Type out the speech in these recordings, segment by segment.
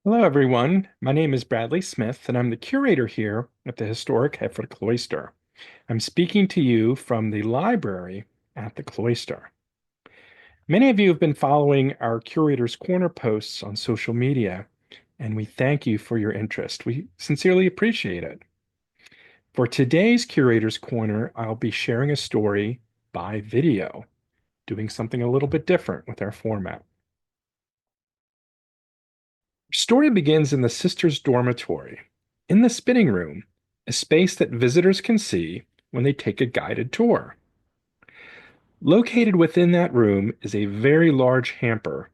Hello, everyone. My name is Bradley Smith, and I'm the curator here at the historic Heford Cloister. I'm speaking to you from the library at the cloister. Many of you have been following our Curator's Corner posts on social media, and we thank you for your interest. We sincerely appreciate it. For today's Curator's Corner, I'll be sharing a story by video, doing something a little bit different with our format. Story begins in the sisters' dormitory, in the spinning room, a space that visitors can see when they take a guided tour. Located within that room is a very large hamper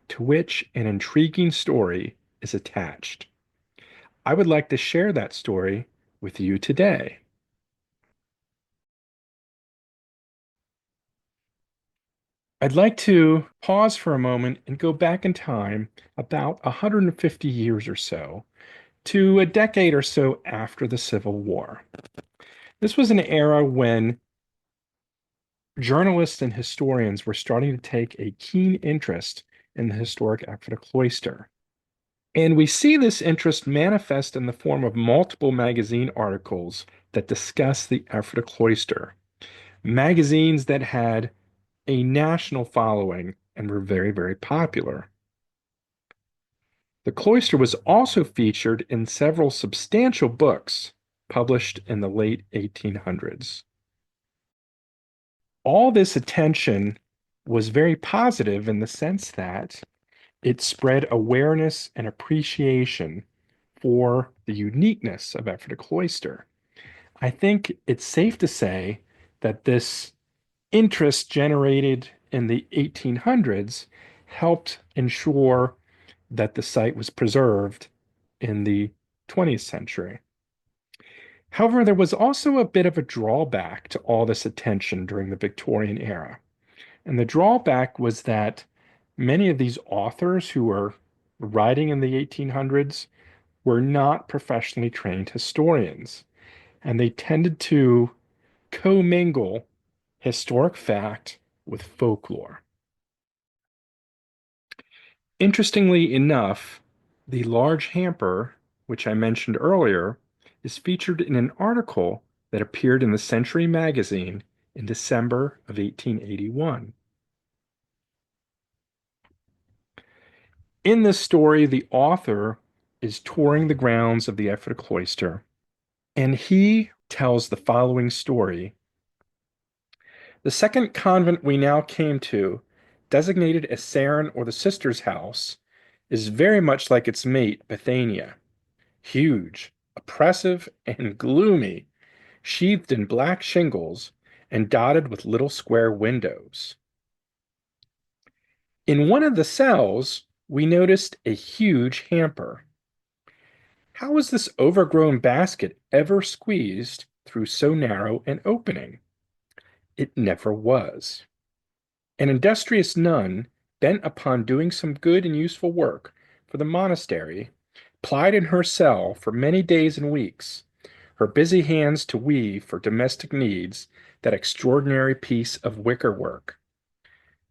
to which an intriguing story is attached. I would like to share that story with you today. I'd like to pause for a moment and go back in time about 150 years or so to a decade or so after the Civil War. This was an era when journalists and historians were starting to take a keen interest in the historic Ephrata cloister. And we see this interest manifest in the form of multiple magazine articles that discuss the Ephrata cloister, magazines that had a national following and were very, very popular. The cloister was also featured in several substantial books published in the late 1800s. All this attention was very positive in the sense that it spread awareness and appreciation for the uniqueness of Ephrata Cloister. I think it's safe to say that this interest generated in the 1800s helped ensure that the site was preserved in the 20th century. However, there was also a bit of a drawback to all this attention during the Victorian era. And the drawback was that many of these authors who were writing in the 1800s were not professionally trained historians, and they tended to commingle historic fact with folklore. Interestingly enough, the large hamper, which I mentioned earlier, is featured in an article that appeared in the Century magazine in December of 1881. In this story, the author is touring the grounds of the Ephrata cloister, and he tells the following story. The second convent we now came to, designated as Saron or the Sisters' House, is very much like its mate, Bethania, huge, oppressive, and gloomy, sheathed in black shingles and dotted with little square windows. In one of the cells, we noticed a huge hamper. How was this overgrown basket ever squeezed through so narrow an opening? It never was. An industrious nun, bent upon doing some good and useful work for the monastery, plied in her cell for many days and weeks, her busy hands to weave for domestic needs that extraordinary piece of wicker work.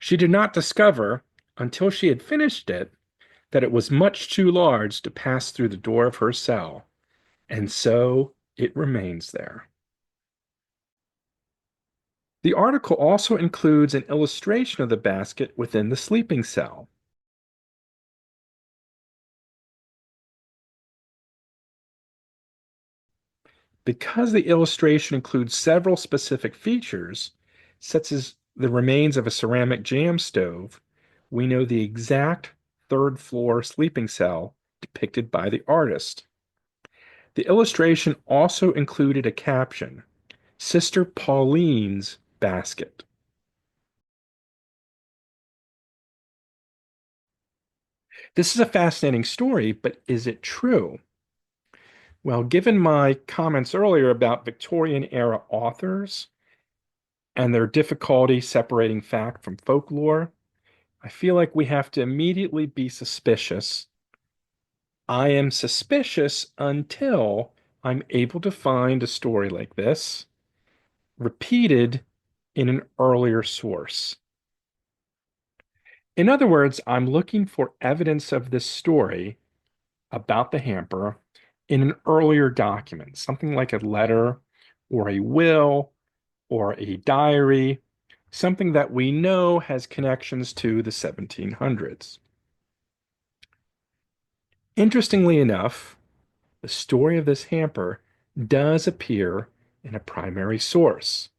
She did not discover, until she had finished it, that it was much too large to pass through the door of her cell, and so it remains there. The article also includes an illustration of the basket within the sleeping cell. Because the illustration includes several specific features, such as the remains of a ceramic jam stove, we know the exact third floor sleeping cell depicted by the artist. The illustration also included a caption, Sister Pauline's basket. This is a fascinating story, but is it true? Well, given my comments earlier about Victorian era authors and their difficulty separating fact from folklore, I feel like we have to immediately be suspicious. I am suspicious until I'm able to find a story like this repeated in an earlier source. In other words, I'm looking for evidence of this story about the hamper in an earlier document, something like a letter or a will or a diary, something that we know has connections to the 1700s. Interestingly enough, the story of this hamper does appear in a primary source,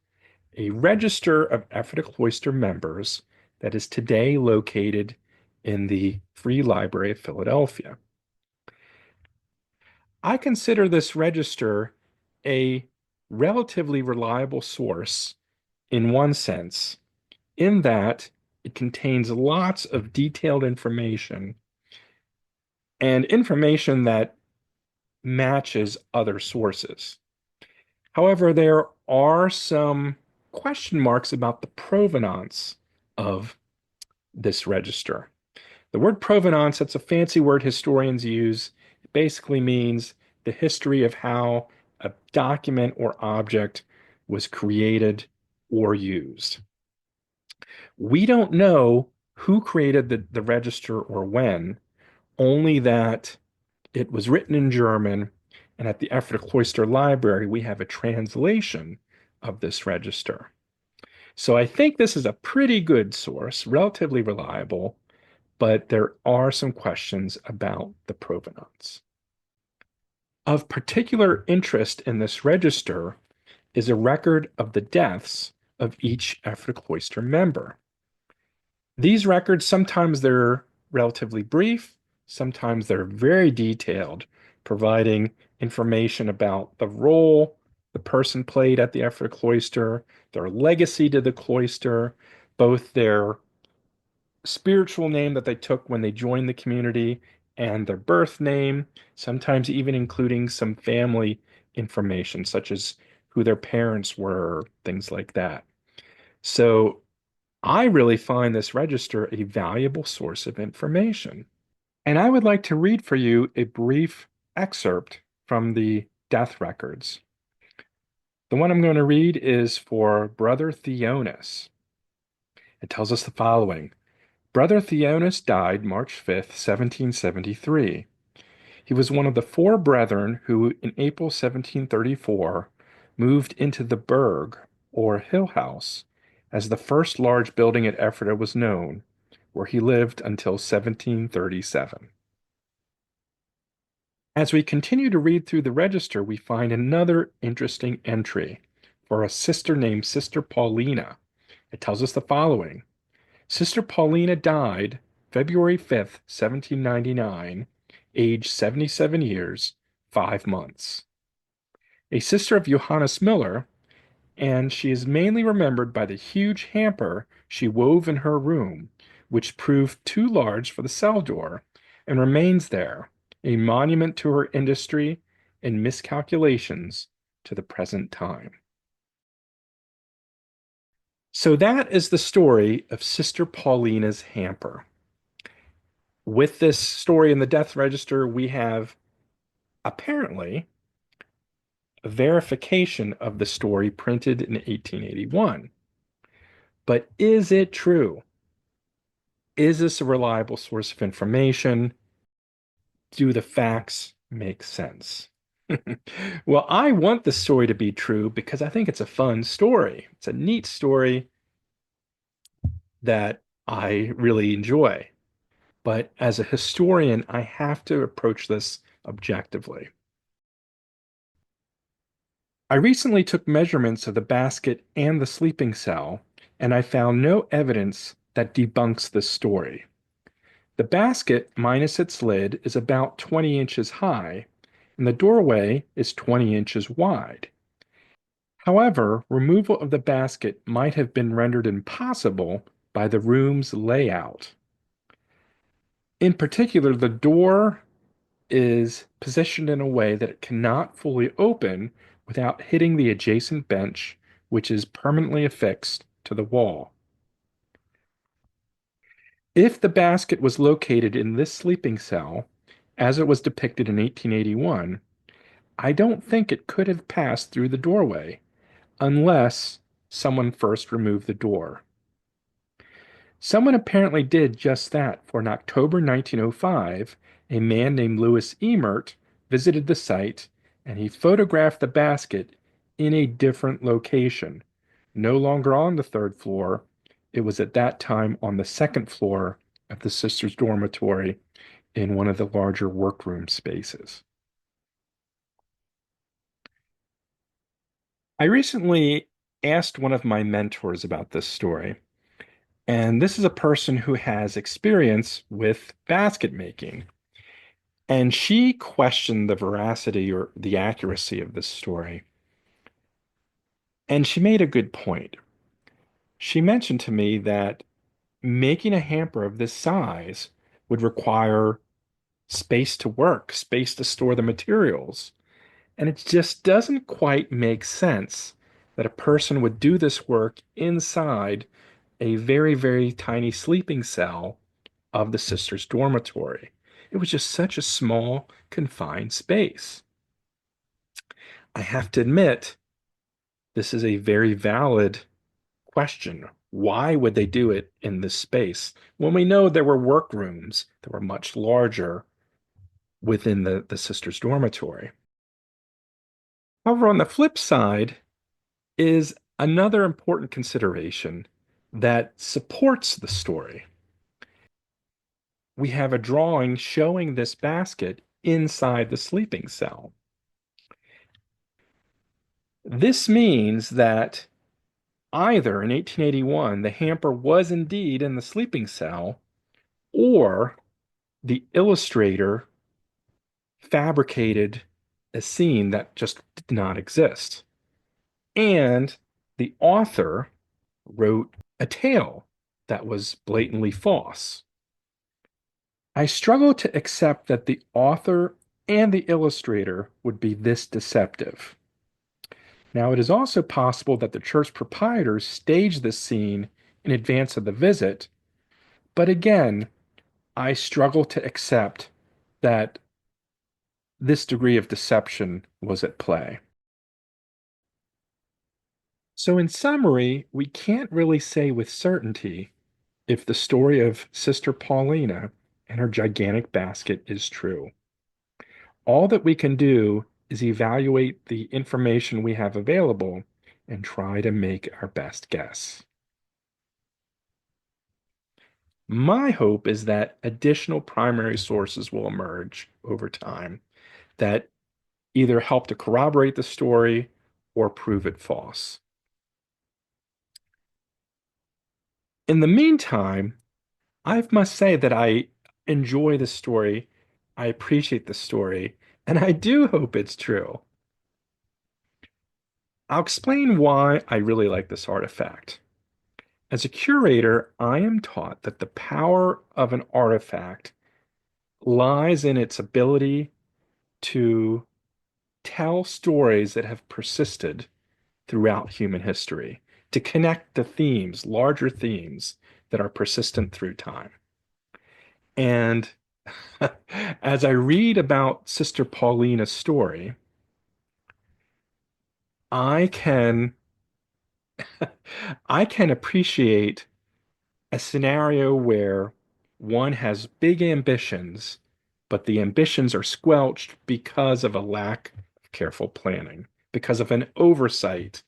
a register of Ephrata Cloister members that is today located in the Free Library of Philadelphia. I consider this register a relatively reliable source in one sense, in that it contains lots of detailed information and information that matches other sources. However, there are some question marks about the provenance of this register. The word provenance, that's a fancy word historians use. It basically means the history of how a document or object was created or used. We don't know who created the register or when, only that it was written in German, and at the Ephrata Cloister Library, we have a translation of this register. So I think this is a pretty good source, relatively reliable, but there are some questions about the provenance. Of particular interest in this register is a record of the deaths of each Ephrata Cloister member. These records, sometimes they're relatively brief, sometimes they're very detailed, providing information about the role the person played at the Ephrata Cloister, their legacy to the cloister, both their spiritual name that they took when they joined the community and their birth name, sometimes even including some family information, such as who their parents were, things like that. So I really find this register a valuable source of information. And I would like to read for you a brief excerpt from the death records. The one I'm going to read is for Brother Theonis. It tells us the following. Brother Theonis died March 5th, 1773. He was one of the four brethren who, in April 1734, moved into the Burg, or Hill House, as the first large building at Ephrata was known, where he lived until 1737. As we continue to read through the register, we find another interesting entry for a sister named Sister Paulina. It tells us the following. Sister Paulina died February 5th, 1799, age 77 years, 5 months. A sister of Johannes Miller, and she is mainly remembered by the huge hamper she wove in her room, which proved too large for the cell door and remains there, a monument to her industry and miscalculations to the present time. So that is the story of Sister Paulina's hamper. With this story in the death register, we have apparently a verification of the story printed in 1881. But is it true? Is this a reliable source of information? Do the facts make sense? Well, I want the story to be true because I think it's a fun story. It's a neat story that I really enjoy. But as a historian, I have to approach this objectively. I recently took measurements of the basket and the sleeping cell, and I found no evidence that debunks this story. The basket, minus its lid, is about 20 inches high, and the doorway is 20 inches wide. However, removal of the basket might have been rendered impossible by the room's layout. In particular, the door is positioned in a way that it cannot fully open without hitting the adjacent bench, which is permanently affixed to the wall. If the basket was located in this sleeping cell, as it was depicted in 1881, I don't think it could have passed through the doorway unless someone first removed the door. Someone apparently did just that, for in October 1905, a man named Louis Emert visited the site and he photographed the basket in a different location. No longer on the third floor, it was at that time on the second floor of the sisters' dormitory in one of the larger workroom spaces. I recently asked one of my mentors about this story, and this is a person who has experience with basket making. And she questioned the veracity or the accuracy of this story. And she made a good point. She mentioned to me that making a hamper of this size would require space to work, space to store the materials. And it just doesn't quite make sense that a person would do this work inside a very, very tiny sleeping cell of the sisters' dormitory. It was just such a small, confined space. I have to admit, this is a very valid question. Why would they do it in this space when we know there were workrooms that were much larger within the sisters' dormitory? However, on the flip side is another important consideration that supports the story. We have a drawing showing this basket inside the sleeping cell. This means that either in 1881 the hamper was indeed in the sleeping cell, or the illustrator fabricated a scene that just did not exist. And the author wrote a tale that was blatantly false. I struggle to accept that the author and the illustrator would be this deceptive. Now, it is also possible that the church proprietors staged this scene in advance of the visit, but again, I struggle to accept that this degree of deception was at play. So, in summary, we can't really say with certainty if the story of Sister Paulina and her gigantic basket is true. All that we can do is evaluate the information we have available and try to make our best guess. My hope is that additional primary sources will emerge over time that either help to corroborate the story or prove it false. In the meantime, I must say that I enjoy the story, I appreciate the story, and I do hope it's true. I'll explain why I really like this artifact. As a curator, I am taught that the power of an artifact lies in its ability to tell stories that have persisted throughout human history, to connect the themes, larger themes that are persistent through time. And as I read about Sister Paulina's story, I can I can appreciate a scenario where one has big ambitions, but the ambitions are squelched because of a lack of careful planning, because of an oversight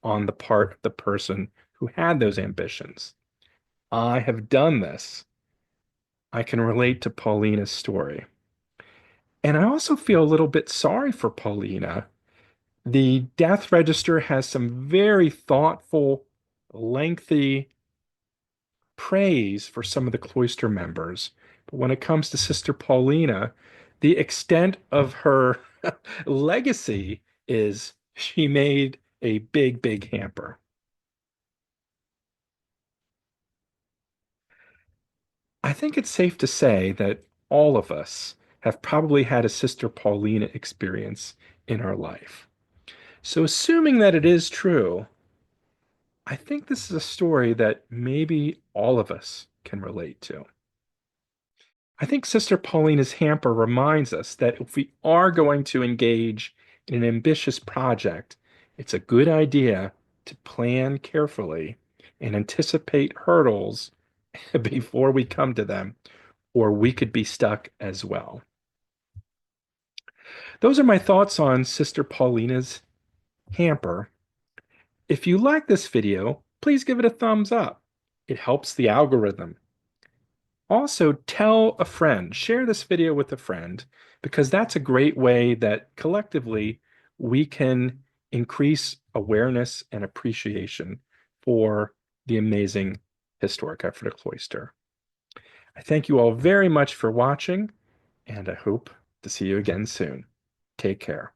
on the part of the person who had those ambitions. I have done this. I can relate to Paulina's story. And I also feel a little bit sorry for Paulina. The death register has some very thoughtful, lengthy praise for some of the cloister members. But when it comes to Sister Paulina, the extent of her legacy is she made a big, big hamper. I think it's safe to say that all of us have probably had a Sister Paulina experience in our life. So, assuming that it is true, I think this is a story that maybe all of us can relate to. I think Sister Paulina's hamper reminds us that if we are going to engage in an ambitious project, it's a good idea to plan carefully and anticipate hurdles before we come to them, or we could be stuck as well. Those are my thoughts on Sister Paulina's hamper. If you like this video, please give it a thumbs up. It helps the algorithm. Also, tell a friend, share this video with a friend, because that's a great way that collectively we can increase awareness and appreciation for the amazing historic Ephrata Cloister. I thank you all very much for watching, and I hope to see you again soon. Take care.